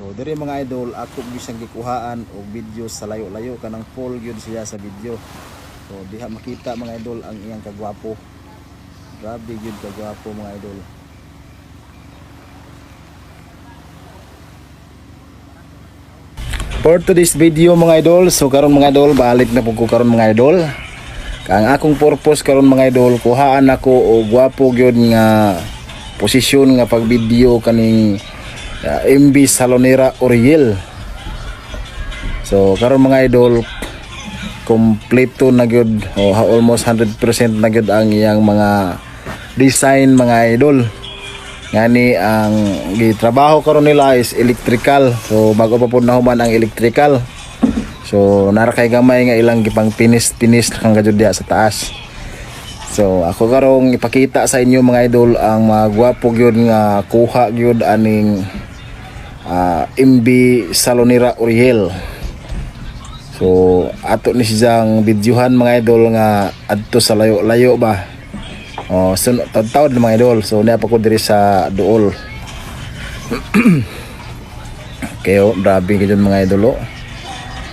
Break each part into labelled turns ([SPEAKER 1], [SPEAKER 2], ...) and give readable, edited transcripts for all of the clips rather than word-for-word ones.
[SPEAKER 1] So diri mga idol, ako gyud siyang gikuhaan og video sa layo-layo kanang full gyud siya sa video. So diha makita mga idol ang iyang kagwapo. Grabe gyud kagwapo mga idol. For today's video mga idol, so karon mga idol, balik na po ko karon mga idol. Ang akong purpose karon mga idol, kuhaan ako og gwapo gyud nga posisyon nga pag-video kaning MB Salonera Oriel. So karon mga idol, kompleto na gyud o almost 100% na gyud ang iyang mga design mga idol. Ngani ang gitrabaho karon nila is electrical. So bago pa pud nahuman ang electrical. So nara kay gamay nga ilang gipang finish kang gadud diha sa taas. So ako karong ipakita sa inyo mga idol ang mga gwapo gyud nga kuha gyud aning MB Salonera Oriel. So ato ni siyang videohan mga idol nga adto sa layo-layo ba. Tawad mga idol. So niya pa ko diri sa duol. Okay, grabe gyud mga idol.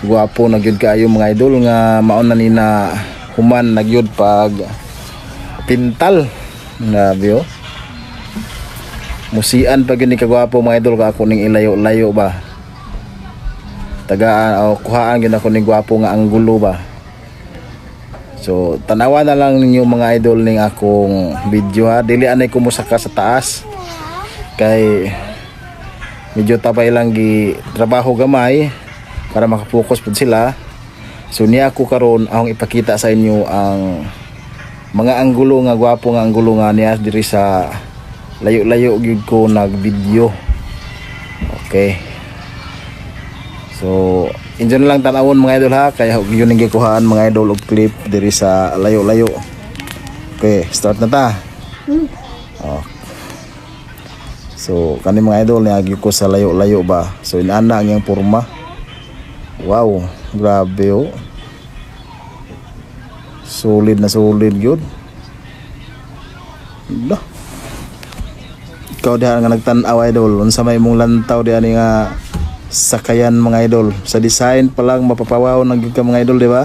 [SPEAKER 1] Gwapo na gyud kaayo mga idol nga maon na nina human na gyud pag pintal. Grabe oh. Musian pag ni kagwapo mga idol ka ako ning ilayo-layo ba. Kuhaan gyud ako ning gwapo nga anggulo ba. So tanawa na lang ninyo mga idol ning akong video ha. Dili anay ko musaka sa taas. Kay medyo tapay lang gi trabaho gamay para makapokus pud sila. So niya ako karon akong ipakita sa inyo ang mga anggulo nga gwapo nga anggulo nga niya diri sa layo-layo gyud ko nag-video. Okay. So enjoy na lang tanawon mga idol ha, kaya yun ang gikuhaan mga idol og clip diri sa layo-layo. Okay, start na ta. So kani mga idol niagi ko sa layo-layo ba. So inana ang iyang porma. Wow, grabe oh. Solid na solid gyud. Dah. Ikaw diha nga nagtan-aw idol, unsa may mong lantaw diha ni nga sakayan mga idol. Sa design pa lang mapapawaw nang gyud ka mga idol, di ba?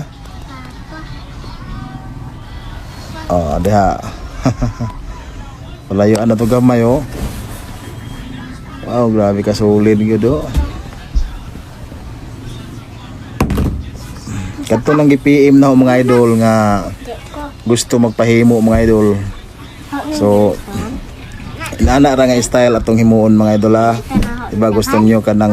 [SPEAKER 1] Diha. Palayo na to gamay oh. Wow, grabe ka solid gyud oh. Kadto nang gi-PM na mga idol nga gusto magpahimo mga idol. So inana ra nga style atong himuon mga idol ha. Diba gusto niyo kanang